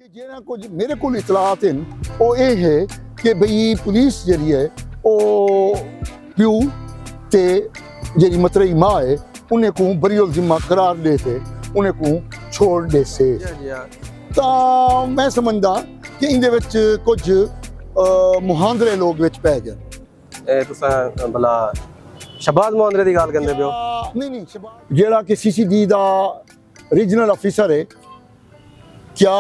कि जेना कुछ मेरे को इतलात हैं वो ये है कि भई पुलिस जरी है वो प्यू ते जरी मतरई माँ है उन्हें को बरियल जिम्मा करार दे से उन्हें को छोड़ दे से तो मैं समझदा कि इंदे विच कुछ मुहांदरे लोग विच पै गए तुसा भला शहबाज मुहांदरे दी गल करदे पियो नहीं शहबाज जेड़ा कि सीसीडी दा रीजनल ऑफिसर है क्या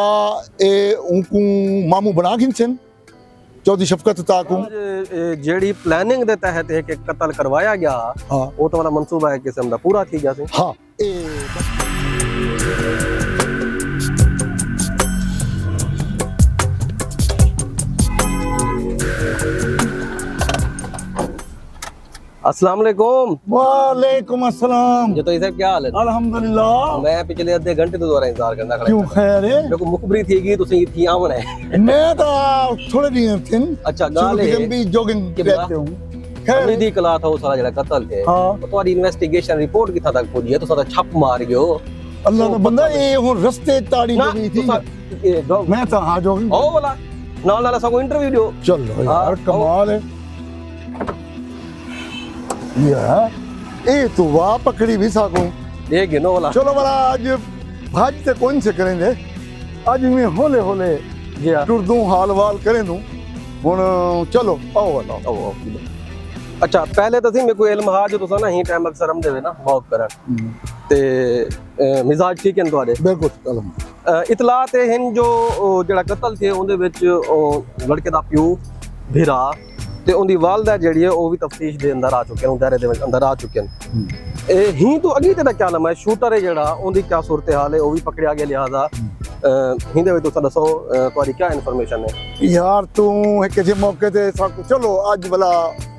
ये उनको मामू बना गिनसन चौधरी शफकत ताकू जेड़ी प्लानिंग दे तहत एक कत्ल करवाया गया हाँ वो तो वाला मंसूबा एक किस्म दा पूरा थी गया सी हाँ अस्सलाम वालेकुम वालेकुम अस्सलाम जो तो साहब क्या हाल है अल्हम्दुलिल्लाह मैं पिछले आधे घंटे तो दोबारा इंतजार करना खड़ा क्यों खैर है मेरे को मुखबरी थी कि तुसी इत्थी आवना है मैं तो थोड़े दिन थे अच्छा गाल है भी जॉगिंग कि करते हूं खैर अमीदी कला था वो सारा जड़ा कत्ल थे हाँ तो तुम्हारी इन्वेस्टिगेशन रिपोर्ट किथा तक पहुंची है तो सारा छाप मार गयो अल्लाह का बंदा ये हुन रस्ते ताड़ी ना लगी थी तुसा मैं तो हाँ जॉगिंग ओ वाला नाल नाल सको इंटरव्यू दियो चलो यार हाँ, कमाल है ये तो वाह पकड़ी भी साको ये गिनो वाला चलो वाला आज भाज ते कौन से करेंगे आज मैं होले होले जी हाँ टुर दूं हाल वाल करें दूं हुन चलो आओ वाला ओ अच्छा पहले तो सी मेरे को इल्म हा जो तुसा ना ही टाइम अक्सर हम देवे ना वॉक करन ते मिजाज ठीक है ਤੁਹਾਡੇ बिल्कुल कलम इतलात हैं जो ਜਿਹੜਾ ਕਤਲ थे ਉਹਦੇ ਵਿੱਚ ਉਹ ਲੜਕੇ ਦਾ ਪਿਓ ਭੀਰਾ ਤੇ ਉਹਦੀ ਵਾਲਦਾ ਜਿਹੜੀ ਹੈ ਉਹ ਵੀ ਤਫਤੀਸ਼ ਦੇ ਅੰਦਰ ਆ ਚੁੱਕੇ ਨੇ ਦਾਇਰੇ ਦੇ ਅੰਦਰ ਆ ਚੁੱਕੇ ਨੇ ਇਹ ਹੀ ਤੋਂ ਅਗੀ ਤੇ ਦਾ ਕੀ ਨਾਮ ਹੈ ਸ਼ੂਟਰ ਹੈ ਜਿਹੜਾ ਉਹਦੀ ਕੀ ਸੂਰਤ ਹਾਲ ਹੈ ਉਹ ਵੀ ਪਕੜਿਆ ਗਿਆ ਲਿਹਾਜ਼ਾ हिंदे में तो दसो तुम्हारी क्या इन्फॉर्मेशन है यार तू एक जे मौके ते साको चलो आज वाला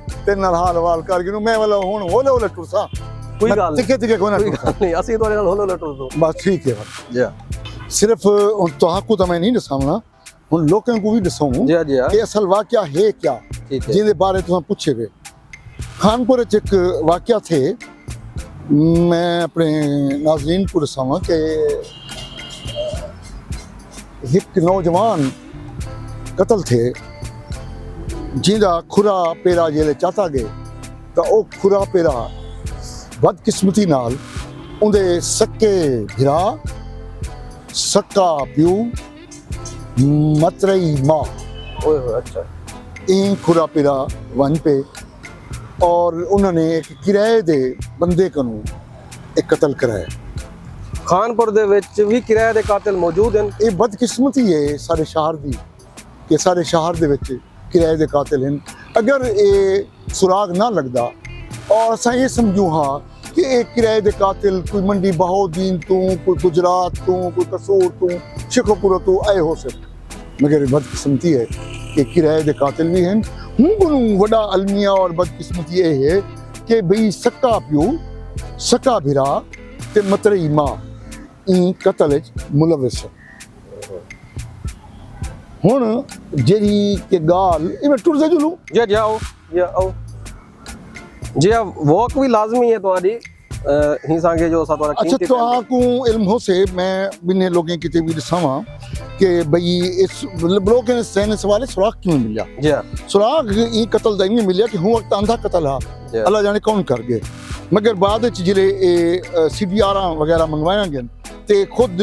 तेरे नाल हाल वाल कर गिनू मैं वाला हुन होले होले टुरसा कोई गल तिके तिके कोई ना कोई गल नहीं असि तोरे नाल होले होले टुर दो बस ठीक है जी सिर्फ हुन तोहाकू तो मैं नहीं दसावना हुन लोकां को भी दसाऊं जी जी कि असल वाकया है क्या ठीक है जिंदे बारे तुम पूछे वे खानपुर च एक वाकया थे मैं अपने नाज़रीन को दसावां कि एक नौजवान कतल थे जिंदा खुरा पेरा जेले चाहता गए तो वो खुरा पेरा बदकिस्मती नाल उनदे सक्के भिरा सक्का प्यू मतरई माँ ओए होए अच्छा इन खुरा पेरा वन पे और उन्होंने एक किराए दे बंदे कनू एक कत्ल कराया खानपुर दे विच भी किराए दे कातिल मौजूद हैं ये बदकिस्मती है सारे शहर दी कि सारे शहर दे विच किराए दे कातिल हैं अगर ये सुराग ना लगदा और असां ये समझूं हाँ कि एक किराए दे कातिल कोई मंडी बहाउद्दीन तू कोई गुजरात तू कोई कसूर तू शिकोपुर तू आए हो सकते मगर बदकिस्मती है कि किराए दे कातिल भी हैं हूँ को वड़ा अलमिया और बदकिस्मती ये है कि भई सक्का प्यू सक्का भिरा ते मतरई माँ इन कतल मुलविस हुन जेरी के गाल इवें टुर से जुलू जी जी आओ जी वॉक भी लाजमी है तुम्हारी ही सांगे जो सा तुम्हारा अच्छा तो आपको इल्म हो से मैं बिने लोगों की भी दसावा कि भई इस लोग ने सहने सवाल सुराग क्यों मिला जी सुराग ई कतल दा नहीं मिलिया कि हूं वक्त आंधा कतल हा अल्लाह जाने कौन कर गए मगर बाद च जिले CDR वगैरह मंगवाया गए ते खुद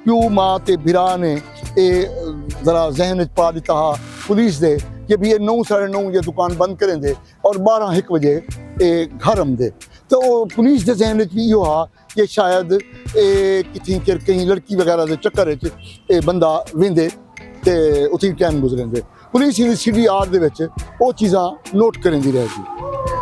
प्यू माँ ते भिरा ने जरा जहन पा दिता हा पुलिस दे कि भी ये 9 साढ़े 9 ये दुकान बंद करें दे और 12-1 बजे घर आमदे तो पुलिस के जहन भी यो हा कि शायद कितनी कहीं लड़की वगैरह के चक्कर च बंदा वेंदे ते उत्थे टाइम गुजरेंदे पुलिस इन CDR दे विच वो चीज़ां नोट करेंदी रहेगी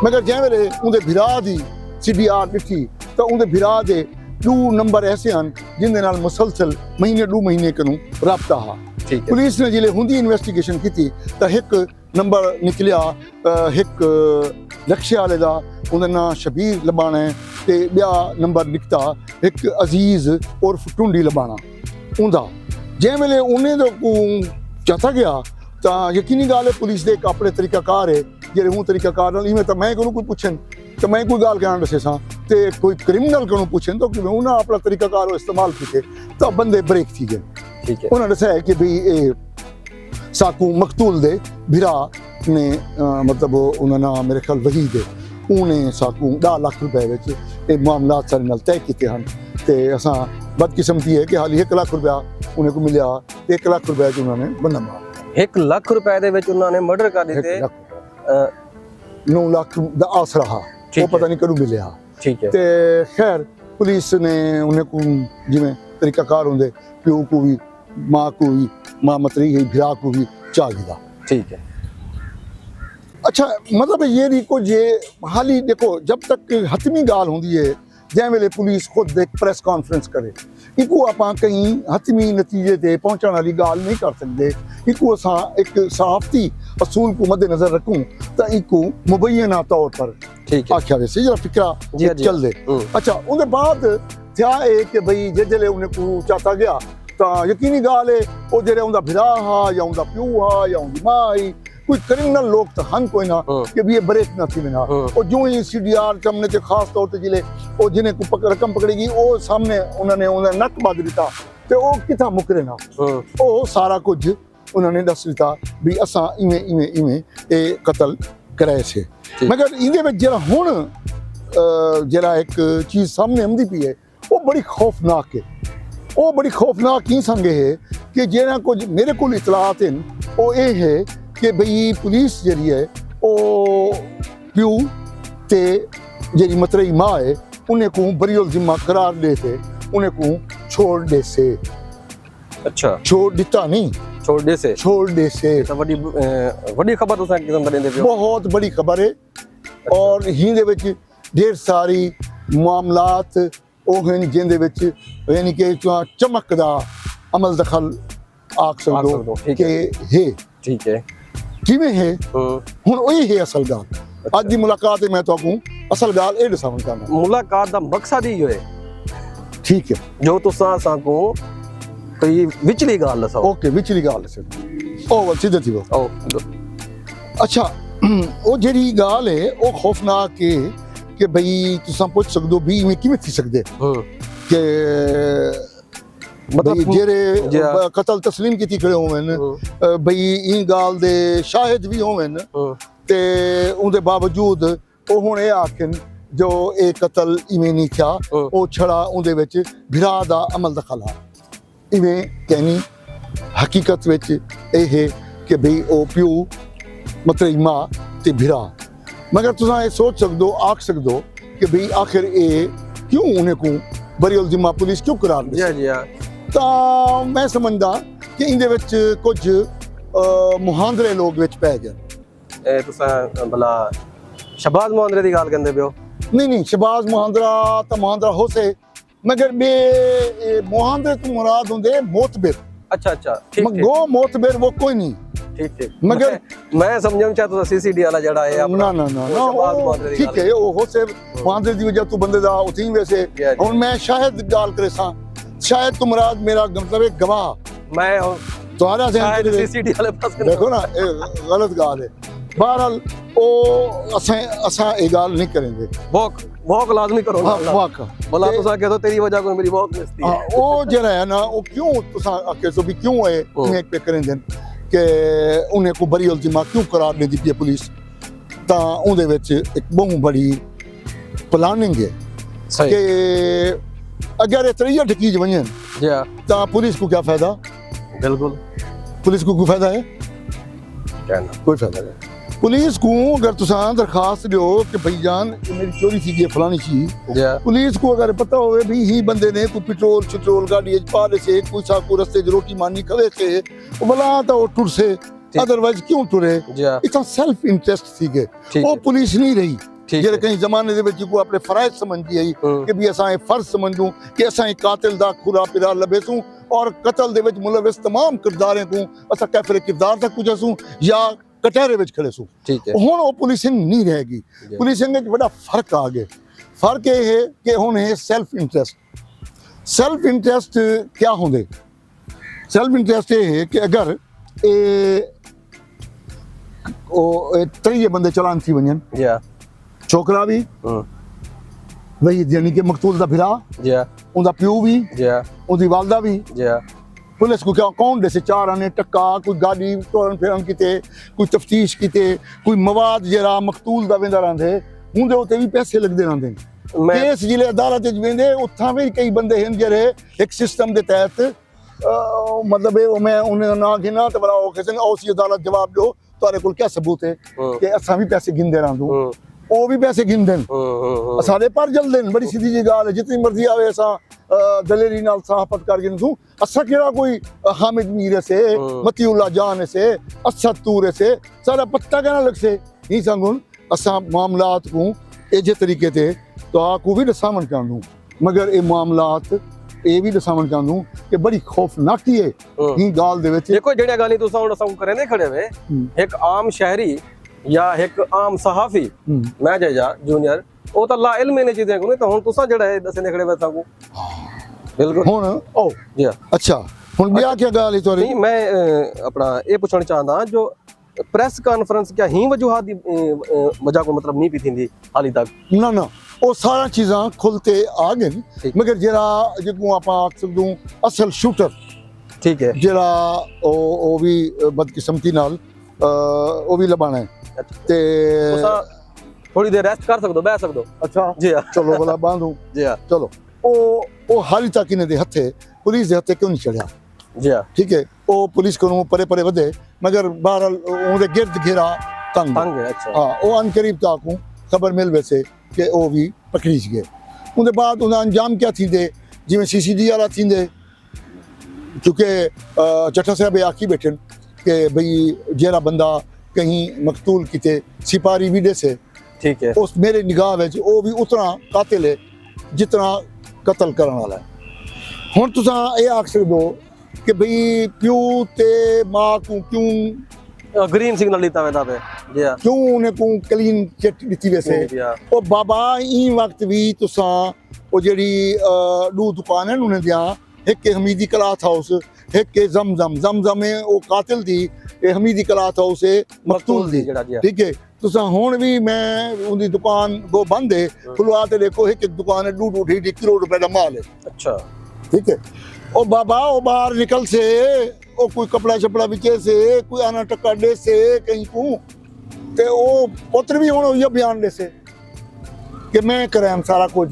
मगर जै वेले उनके भिरा दी CDR दिखी तो उनके भिरा दे 2 नंबर ऐसे हैं जिंदे नाल मुसलसल महीने 2 महीने कनू राबता हा पुलिस ने जिले हुंदी इन्वेस्टिगेशन की तो एक नंबर निकलिया एक लक्ष्य वाले का उनका नाम शबीर लबाना है ते ब्या नंबर निकता एक अजीज उर्फ टुंडी लबाना उनका जै वेले उन्हें तो चाहता गया तो यकीनी गाल है पुलिस दे एक अपने तरीकाकार है जेरे हूँ तरीकाकार नाल इवें तो मैं कोई पुछन तो मैं कोई गाल कहना दसे सा ते कोई क्रिमिनल को पूछन तो उन्हें अपना तरीकाकार इस्तेमाल किए तो बंदे ब्रेक थी गए ਠੀਕ ਹੈ। ਉਹਨਾਂ ਨੇ ਦੱਸਿਆ ਕਿ ਵੀ ਇਹ ਸਾਕੂ ਮਕਤੂਲ ਦੇ ਭਰਾ ਨੇ ਮਤਲਬ ਉਹਨਾਂ ਦਾ ਮੇਰੇ ਖਿਆਲ ਵਹੀਦ ਉਹਨੇ ਸਾਕੂ 10 ਲੱਖ ਰੁਪਏ ਵਿੱਚ ਇਹ ਮਾਮਲਾ ਸਾਡੇ ਨਾਲ ਤੈਅ ਕੀਤੇ ਹਨ ਤੇ ਅਸਾਂ ਬਦਕਿਸਮਤੀ ਹੈ ਕਿ ਹਾਲੀ 1 ਲੱਖ ਰੁਪਇਆ ਉਹਨੇ ਕੋ ਮਿਲਿਆ 1 ਲੱਖ ਰੁਪਏ ਚ ਉਹਨਾਂ ਨੇ ਬੰਦਾ ਮਾਰ 1 ਲੱਖ ਰੁਪਏ ਦੇ ਵਿੱਚ ਉਹਨਾਂ ਨੇ ਮਰਡਰ ਕਰ ਦਿੱਤੇ। 9 ਲੱਖ ਦਾ ਆਸਰਾ ਉਹ ਪਤਾ ਨਹੀਂ ਕਦੋਂ ਮਿਲਿਆ। ਠੀਕ ਹੈ। ਤੇ ਖੈਰ ਪੁਲਿਸ ਨੇ ਉਹਨੇ ਕੋ ਜਿਵੇਂ ਤਰੀਕਾਕਾਰ ਹੁੰਦੇ ਪਿਓ को भी माँ को भी माँ मतरी है भरा को भी चाल दिया। ठीक है। अच्छा मतलब ये नहीं को ये हाली देखो जब तक हतमी गाल होंगी है जै वेले पुलिस खुद एक प्रेस कॉन्फ्रेंस करे इको आपां कहीं हतमी नतीजे ते पहुंचने वाली गाल नहीं कर सकते। इको असां एक सहाफती असूल को मद्देनजर रखूं तो इको मुबैना तौर पर ठीक है आख्या वैसे जरा फिक्रा चल दे। अच्छा उनके बाद थिया है कि भाई जिसले उन्हें को चाहता गया तो यकीनी गाल है वो जेरे उनका भिरा हा या उनका प्यू हा या उनकी माँ आई कोई क्रिमिनल लोग तो हन कोई ना कि भी ये ब्रेक ना थी बिना और जो ही CDR चमने के खास तौर पे जिले वो जिन्हें को रकम पकड़ेगी वो सामने उन्होंने नक बांध दिता तो वो किथा मुकरे ना वो सारा कुछ उन्होंने दस दिता भी असा इवें इवें इवें ये कत्ल कराए से। मगर इनके में जरा हुण जरा एक चीज़ सामने आमदी पी है वो बड़ी खौफनाक है। वो बड़ी खौफनाक ही संगे है कि जेना कुछ मेरे को इतलात हैं वो ये है कि भाई पुलिस जी है वो प्यू ते जी मतरई माँ है उन्हें को बरियल जिम्मा करार देते उन्हें को छोड़ दे से। अच्छा छोड़ दिता नहीं छोड़ दे से तो बड़ी खबर तो बहुत बड़ी खबर है। और ही दे विच ढेर सारी मामलात ਉਹ ਹਨ ਜਿੰਦੇ ਵਿੱਚ ਯਾਨੀ ਕਿ ਚਮਕ ਦਾ ਅਮਲ ਦਖਲ ਆਖ ਸਕਦੋ ਕਿ ਹੈ। ਠੀਕ ਹੈ ਕਿਵੇਂ ਹੈ ਹੁਣ ਉਹੀ ਹੈ ਅਸਲ ਗੱਲ। ਅੱਜ ਦੀ ਮੁਲਾਕਾਤ ਮੈਂ ਤੁਹਾਨੂੰ ਅਸਲ ਗੱਲ ਇਹ ਦੱਸਣਾ ਚਾਹੁੰਦਾ। ਮੁਲਾਕਾਤ ਦਾ ਮਕਸਦ ਹੀ ਹੋਏ ਠੀਕ ਹੈ ਜੋ ਤੁਸੀਂ ਸਾਕੋ ਕੋਈ ਵਿਚਲੀ ਗੱਲ ਦੱਸੋ। ਓਕੇ ਵਿਚਲੀ ਗੱਲ ਦੱਸੋ ਉਹ ਸਿੱਧਾ ਥੀ ਉਹ ਅੱਛਾ ਉਹ ਜਿਹੜੀ ਗੱਲ ਹੈ ਉਹ ਖੌਫਨਾਕ ਹੈ कि भाई तुसां पुछ सकदो भी इवें किवें थी सकदे कि मतलब जेरे कत्ल तस्लीम कीती खड़े होवन भाई ई गाल दे शाहिद भी होवन ते उनदे बावजूद ओ हुण ए आखन जो ए कत्ल इवें नहीं था ओ छड़ा उनदे विच भिरा दा अमल दखल है। इवें कहनी हकीकत विच ए है कि भाई ओ प्यू मतलब मां ते भिरा। मगर तुसां ये सोच सकदो आख सकदो कि भाई आखिर ये क्यों उन्हें को बरियल जिम्मा पुलिस क्यों करार दे तो मैं समझदा कि इंदे विच कुछ मुहांदरे लोग विच पै गए। तुसां भला शहबाज मुहांदरे दी गल करदे पियो? नहीं शहबाज मुहांदरा तो मुहांदरा हो से मगर बे मुहांदरे तो मुराद होंदे मोतबिर। अच्छा ठीक है वो मोतबिर वो कोई नहीं ठीक है मगर मैं समझना चाहता था CCD वाला जड़ा है ना ठीक है वो हो से मुहांदरे दी वजह तू बंदे दा उठी वैसे हुन मैं शायद गाल करे सा शायद तू मुराद मेरा मतलब एक गवाह मैं तुम्हारा शायद CCD वाले पास देखो ना गलत गाल है। बहरहाल ओ असा ये गाल नहीं करेंगे वॉक लाजमी करो ना वॉक भला तुसा कह दो तेरी वजह को मेरी वॉक मिसती है ओ जरा है ना वो क्यों तुसा आके सो भी क्यों है इन्हें पे करेंगे कि उन्हें को बरियल जिम्मा क्यों करार दे दी पुलिस ਤਾਂ ਉਹਦੇ ਵਿੱਚ ਇੱਕ ਬਹੁਤ ਬੜੀ ਪਲਾਨਿੰਗ ਹੈ कि अगर तरीया ढकी वजन तो पुलिस को क्या फायदा? बिल्कुल पुलिस को कोई फायदा है? कोई फायदा नहीं। पुलिस को अगर तुसा दरखास्त दो कि भाईजान मेरी चोरी थी ये फलानी चीज पुलिस को अगर पता हो भी ही बंदे ने कोई पेट्रोल गाड़ी पा ले से कोई सा को रस्ते रोटी मारनी खवे से भला तो टुर से अदरवाइज क्यों टुरे इतना सेल्फ इंटरेस्ट थी के वो पुलिस नहीं रही ਜਿਹੜੇ ਕਈ ਜ਼ਮਾਨੇ ਦੇ ਵਿੱਚ ਕੋ ਆਪਣੇ ਫਰਜ਼ ਸਮਝਦੀ ਆਈ ਕਿ ਵੀ ਅਸਾਂ ਇਹ ਫਰਜ਼ ਸਮਝੂ ਕਿ ਅਸਾਂ ਇਹ ਕਾਤਿਲ ਦਾ ਖੁਰਾ ਪਿਰਾ ਲਬੇਸੂ ਔਰ ਕਤਲ ਦੇ ਵਿੱਚ ਮੁਲਵਿਸ तमाम ਕਿਰਦਾਰਾਂ को ਅਸਾਂ ਕਾਫਰ ਕਿਰਦਾਰ ਤੱਕ ਪੁੱਜਸੂ ਜਾਂ ਕਟਹਿਰੇ ਵਿੱਚ ਖੜੇ ਸੂ ਹੁਣ ਉਹ ਪੁਲਿਸਿੰਗ ਨਹੀਂ ਰਹੇਗੀ। ਪੁਲਿਸਿੰਗ ਵਿੱਚ ਬੜਾ ਫਰਕ ਆ ਗਿਆ। ਫਰਕ ਇਹ ਹੈ ਕਿ ਹੁਣ ਇਹ ਸੈਲਫ ਇੰਟਰਸਟ ਕੀ ਹੁੰਦੇ? ਸੈਲਫ ਇੰਟਰਸਟ ਇਹ ਹੈ ਕਿ ਅਗਰ ਇਹ ਉਹ ਤਰੀਏ ਬੰਦੇ ਚਲਾਨ ਥੀ ਵਜਨ छोकरा भी वही यानी कि मकतूल दा भिरा उनदा प्यू भी उनदी वालदा भी पुलिस को क्या कौन दे चार आने टक्का कोई गाड़ी तोड़न फिरन किते कोई तफ्तीश किते कोई मवाद जरा मकतूल दा वेंदा रहंदे हुंदे उते भी पैसे लगदे रहंदे मैं केस जिले अदालत च वेंदे उत्थां भी कई बंदे हैं जेरे एक सिस्टम दे तहत मतलब मैं उन्हें ना गिना तो बड़ा कहते हैं उसी अदालत जवाब दो तुहाडे कोल क्या सबूत है कि असां भी पैसे गिनदे रहंदू ਉਹ ਵੀ ਪੈਸੇ ਗਿੰਦੇ ਨੇ ਸਾਡੇ ਪਰ ਜਲਦੇ ਨੇ ਬੜੀ ਸਿੱਧੀ ਜੀ ਗੱਲ ਜਿੰਨੀ ਮਰਜ਼ੀ ਆਵੇ ਅਸਾਂ ਦਲੇਰੀ ਨਾਲ ਸਾਹਫਤ ਕਰਕੇ ਨੂੰ ਅਸਾਂ ਕਿਹੜਾ ਕੋਈ ਹਾमिद मीर से मतीउल्लाह जान से असद तूर से सारा पत्ता कहना लग से नहीं संगुन असां मामलात को एजे तरीके ते तो को भी दसावन चाहूं मगर ये मामलात ਇਹ ਵੀ ਦਸਾਵਣ ਚਾਹੂੰ ਕਿ ਬੜੀ ਖੌਫਨਾਕੀ ਹੈ ਇਹ ਗੱਲ ਦੇ ਵਿੱਚ ਦੇਖੋ ਜਿਹੜੀਆਂ ਗਾਲੀ ਤੁਸੀਂ ਹੁਣ ਸਭ ਕਰਨੇ ਖੜੇ ਵੇ ਇੱਕ ਆਮ ਸ਼ਹਿਰੀ ਜਾਂ ਇੱਕ ਆਮ ਸਹਾਫੀ ਮੈਂ ਜਾ ਜੂਨੀਅਰ ਉਹ ਤਾਂ ਲਾ ਇਲਮ ਨੇ ਚੀਜ਼ਾਂ ਕੋਨੇ ਤਾਂ ਹੁਣ ਤੁਸੀਂ ਜਿਹੜਾ ਇਹ ਦੱਸਣੇ ਖੜੇ ਵੇ ਸਾਕੂ ਬਿਲਕੁਲ ਹੁਣ ਉਹ ਜੀ ਅੱਛਾ ਹੁਣ ਬਿਆ ਕੀ ਗੱਲ ਹੈ ਤੁਹਾਡੀ ਨਹੀਂ ਮੈਂ ਆਪਣਾ ਇਹ ਪੁੱਛਣਾ ਚਾਹੁੰਦਾ ਜੋ ਪ੍ਰੈਸ ਕਾਨਫਰੰਸ ਕਿਆ ਹੀ ਵਜੂਹਾਤ ਦੀ ਵਜ੍ਹਾ ਕੋ ਮਤਲਬ ਨਹੀਂ ਪੀ ਥੀਂਦੀ ਹਾਲੀ ਤੱਕ ਨਾ ਨਾ ਉਹ ਸਾਰਾ ਚੀਜ਼ਾਂ ਖੁੱਲਤੇ ਆ ਗਏ ਮਗਰ ਜਿਹੜਾ ਜਿਹਨੂੰ ਆਪਾਂ ਸਕਦੇ ਅਸਲ ਸ਼ੂਟਰ ਠੀਕ ਹੈ ਜਿਹੜਾ ਉਹ ਵੀ ਬਦਕਿਸਮਤੀ ਨਾਲ ਉਹ ਵੀ ਲਬਾਣਾ ਹੈ ਤੇ ਥੋੜੀ ਦੇਰ ਰੈਸਟ ਕਰ ਸਕਦੇ ਹੋ ਬਹਿ ਸਕਦੇ ਹੋ ਅੱਛਾ ਜੀ ਚਲੋ ਬਲਾ ਬਾਂਧੂ ਜੀ ਚਲੋ ਉਹ ਹਾਲੀ ਤੱਕ ਇਹਨਾਂ ਦੇ ਹੱਥੇ ਪੁਲਿਸ ਦੇ ਹੱਥੇ ਕਿਉਂ ਨਹੀਂ ਚੜਿਆ ਜੀ ਠੀਕ ਹੈ ਉਹ ਪੁਲਿਸ ਕੋਲੋਂ ਪਰੇ ਪਰੇ ਵਧੇ ਮਗਰ ਬਹਰਹਾਲ ਉਹਦੇ ਗਿਰਦ ਘੇਰਾ ਤੰਗ ਹੈ ਅੱਛਾ ਹਾਂ ਉਹ ਅਨਕਰੀਬ ਤਾਕੂ ਖਬਰ ਮਿਲ ਵੈਸੇ ਕਿ ਉਹ ਵੀ ਪਕੜੀ ਗਏ ਉਹਦੇ ਬਾਅਦ ਉਹਦਾ ਅੰਜਾਮ ਕਿਆ ਥੀਂਦੇ ਜਿਵੇਂ ਸੀਸੀਡੀ ਵਾਲਾ ਥੀਂਦੇ ਕਿਉਂਕਿ ਚੱਠਾ ਸਾਹਿਬ ਆਖੀ ਬੈਠਣ ਕਿ ਬਈ ਜਿਹੜਾ ਬੰਦਾ ਕहीं ਮਕਤੂਲ ਕਿਤੇ ਸਿਪਾਰੀ ਵੀ ਦੇਸੇ ਠੀਕ ਹੈ ਉਸ ਮੇਰੇ ਨਿਗਾਹ ਵਿੱਚ ਉਹ ਵੀ ਉਤਨਾ ਕਾਤਿਲ ਹੈ ਜਿਤਨਾ ਕਤਲ ਕਰਨ ਵਾਲਾ ਹੈ ਹੁਣ ਤੁਸੀਂ ਇਹ ਆਖ ਸਕਦੇ ਹੋ ਕਿ ਬਈ ਪਿਓ ਤੇ ਮਾਂ ਨੂੰ ਕਿਉਂ ग्रीन सिग्नल लीता वेदा पे जी क्यों उन्हें को क्लीन चिट दिती वैसे ओ बाबा ई वक्त भी तुसा ओ जेडी दो दुकान है उन्हें दिया एक के हमीदी क्लॉथ हाउस एक के जमजम में ओ कातिल दी ए हमीदी क्लॉथ हाउस है मकतूल दी ठीक है तुसा हुन भी मैं उनकी दुकान को बंद है खुलवा के देखो एक दुकान है 2.5 करोड़ रुपए का माल है अच्छा ठीक है ओ बाबा ओ बाहर निकल से ਉਹ ਕੋਈ ਕਪੜਾ ਛਪੜਾ ਵਿਚੇ ਸੇ ਕੋਈ ਆਨਾ ਟੱਕਾ ਦੇ ਸੇ ਕਹੀਂ ਕੋ ਤੇ ਉਹ ਪੁੱਤਰ ਵੀ ਹੁਣ ਉਹ ਬਿਆਨ ਦੇ ਸੇ ਕਿ ਮੈਂ ਕਰਾਂ ਸਾਰਾ ਕੁਝ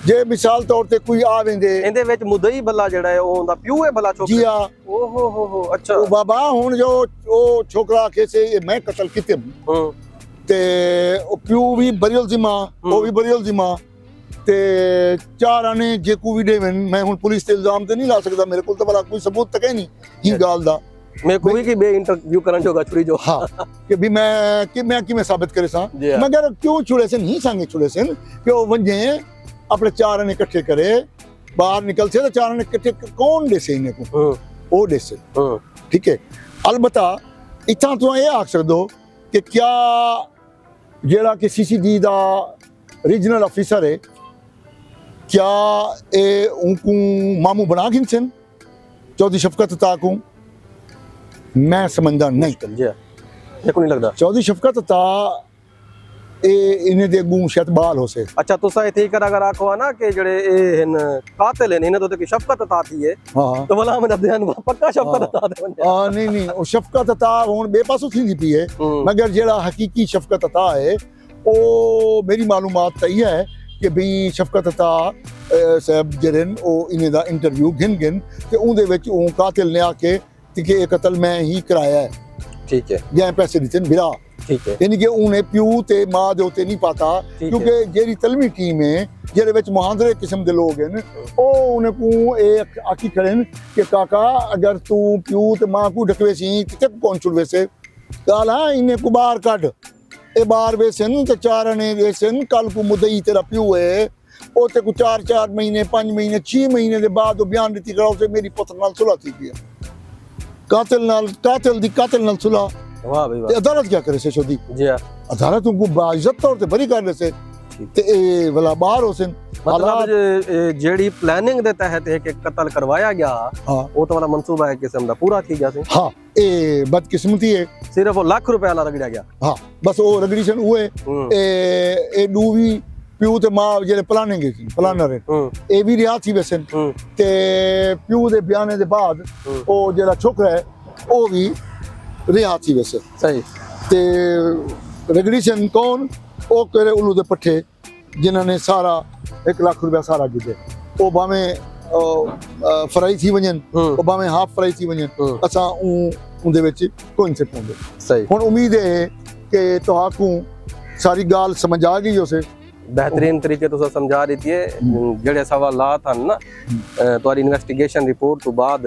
ਜੇ ਮਿਸਾਲ ਤੌਰ ਤੇ ਕੋਈ ਆ ਵੈਂਦੇ ਇਹਦੇ ਵਿੱਚ ਮੁੱਦਈ ਬੱਲਾ ਜਿਹੜਾ ਹੈ ਉਹ ਹੁੰਦਾ ਪਿਓ ਹੈ ਬੱਲਾ ਛੋਕਰਾ ਜੀ ਆ ਓਹ ਹੋ ਅੱਛਾ ਉਹ ਬਾਬਾ ਹੁਣ ਜੋ ਉਹ ਛੋਕਰਾ ਕੇ ਸੇ ਮੈਂ ਕਤਲ ਕੀਤੇ ਤੇ ਉਹ ਪਿਓ ਵੀ ਬਰੀਅਲ ਦੀ ਮਾਂ ਉਹ ਵੀ ਬਰੀਅਲ ਦੀ ਮਾਂ ਤੇ ਚਾਰਾਂ ਨੇ ਜੇ ਕੋਈ ਵੀ ਦੇਵਨ ਮੈਂ ਹੁਣ ਪੁਲਿਸ ਤੇ ਇਲਜ਼ਾਮ ਤੇ ਨਹੀਂ ਲਾ ਸਕਦਾ ਮੇਰੇ ਕੋਲ ਤਾਂ ਬੜਾ ਕੋਈ ਸਬੂਤ ਤੱਕ ਹੈ ਨਹੀਂ ਇਹ ਗੱਲ ਦਾ ਮੈਂ ਕੋਈ ਕਿ ਬੇ ਇੰਟਰਵਿਊ ਕਰਨ ਜੋਗਾ ਛੁਰੀ ਜੋ ਹਾਂ ਕਿ ਵੀ ਮੈਂ ਕਿਵੇਂ ਸਾਬਿਤ ਕਰੇ ਸਾਂ ਮਗਰ ਕਿਉਂ ਛੁੜੇ ਸੇ ਨਹੀਂ ਸੰਗੇ ਛੁੜੇ ਸੇ ਕਿ ਉਹ ਵੰਜੇ ਆਪਣੇ ਚਾਰਾਂ ਨੇ ਇਕੱਠੇ ਕਰੇ ਬਾਹਰ ਨਿਕਲ ਸੇ ਤਾਂ ਚਾਰਾਂ ਨੇ ਇਕੱਠੇ ਕੌਣ ਦੇ ਸੇ ਇਹਨੇ ਕੋ ਉਹ ਦੇ ਸੇ ਠੀਕ ਹੈ ਅਲਬਤਾ ਇਤਾਂ ਤੋਂ ਇਹ ਆਖ ਸਕਦੋ ਕਿ ਕਿਆ ਜਿਹੜਾ ਕਿ ਸੀਸੀਡੀ ਦਾ ਰੀਜਨਲ ਅਫੀਸਰ ਹੈ क्या ये उनको मामू बना गिनसन चौधरी शफकत अता को मैं समझदा नहीं ये को नहीं लगता चौधरी शफकत अता ए इन्हें दे गू शायद बाल हो से अच्छा तुसा इथे कर अगर आखो ना कि जड़े ए हन कातिल ने इन्हें तो कि शफकत अता थी है हां तो भला हम ध्यान पक्का शफकत अता दे बंदे हां नहीं ओ शफकत अता हुन बेपासो थी पी है मगर जेड़ा हकीकी शफकत अता है ओ मेरी मालूमात तई है कि भी शफकत अता साहब जरन ओ इन्हें दा इंटरव्यू गिन ते उनदे विच ओ कातिल ने आके कि ये कत्ल मैं ही कराया है ठीक है या पैसे दिते बिरा ठीक है यानी कि उन्हें प्यू ते मां दे उते नहीं पाता क्योंकि जेरी तलवी टीम है जेरे विच मुहांदरे किस्म दे लोग हैं ओ उन्हें को एक आखी खड़े कि काका अगर तू प्यू ते मां को ढकवे सी किते पहुंच वैसे गाला इन्हें को बाहर काट ए बार वेसन ते चार ने वेसन कल को मुदई तेरा प्यू है ओ ते को 4 महीने 5 महीने 6 महीने दे बाद बयान दिती कराओ से मेरी पुत्र नाल सुलह थी गया कातिल नाल सुलह वाह भाई वाह अदालत क्या करे से छोदी जी अदालत उनको बाइज्जत तौर ते बरी कर दे से ते ए वाला बाहर होसन मतलब जेडी प्लानिंग दे तहत एक कत्ल करवाया गया हां वो तो वाला मंसूबा है किस्म दा पूरा थी गया से हां ए बदकिस्मती है सिर्फ वो लाख रुपए वाला रगड़ा गया हां बस वो रगड़ी सन हुए ए डूवी ਪਿਓ ਤੇ ਮਾਂ ਜਿਹੜੇ ਪਲਾਨਿੰਗ ਸੀ ਪਲਾਨਰ ਇਹ ਵੀ ਰਿਹਾ ਸੀ ਵੈਸੇ ਤੇ ਪਿਓ ਦੇ ਬਿਆਨੇ ਦੇ ਬਾਅਦ ਉਹ ਜਿਹੜਾ ਛੋਕਰਾ ਹੈ ਉਹ ਵੀ ਰਿਹਾ ਸੀ ਵੈਸੇ ਸਹੀ ਤੇ ਰੈਗੂਲੇਸ਼ਨ ਕੌਣ ਉਹ ਕਰੇ ਉਲੂ ਦੇ ਪੱਠੇ ਜਿਨ੍ਹਾਂ ਨੇ ਸਾਰਾ 1 ਲੱਖ ਰੁਪਇਆ ਸਾਰਾ ਦਿੱਤੇ ਉਹ ਭਾਵੇਂ ਫਰਾਈ ਥੀ ਵਜਨ ਉਹ ਭਾਵੇਂ ਹਾਫ ਫਰਾਈ ਥੀ ਵਜਨ ਅਸਾਂ ਉਹਦੇ ਵਿੱਚ ਕੋਈ ਨਹੀਂ ਪਾਉਂਦੇ ਸਹੀ ਹੁਣ ਉਮੀਦ ਹੈ ਕਿ ਤੁਹਾਨੂੰ ਸਾਰੀ ਗੱਲ ਸਮਝ ਆ ਗਈ ਉਸੇ बेहतरीन तरीके तो समझा रही थी जेड़े सवालात हैं ना तुम्हारी इन्वेस्टिगेशन रिपोर्ट तो बाद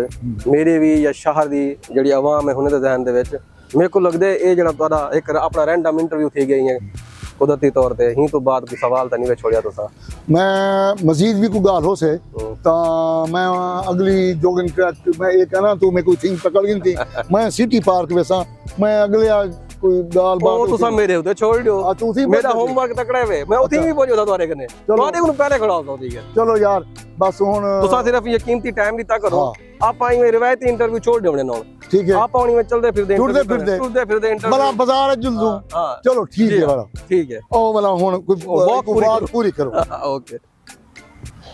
मेरे भी या शहर दी जेड़ी आवाम है हुने दे ज़हन दे विच मेरे को लगदे ये जेड़ा तुम्हारा एक अपना रैंडम इंटरव्यू थी गई है कुदरती तौर पे ही तो बाद कोई सवाल तो नहीं छोड़िया तुसा मैं मजीद भी कोई गाल हो से तो मैं अगली जोगिंग ट्रैक मैं ये कहना तू मैं कोई थिंग पकड़ गई थी मैं सिटी पार्क वैसा मैं अगले कोई गाल बात तुसा मेरे उते छोड़ दियो मेरा होमवर्क तकड़ा वे मैं उठी भी पहुंचा तुम्हारे कने तुम्हारे को पहले खड़ा होता ठीक है चलो यार बस हुन तुसा सिर्फ ये कीमती टाइम दिता करो आप आई में रिवायती इंटरव्यू छोड़ देने नाल ठीक है आप आउणी में चलदे फिरदे इंटरव्यू बला बाजार जुलदू चलो ठीक है वाला ठीक है ओ वाला हुन कोई पूरी करो ओके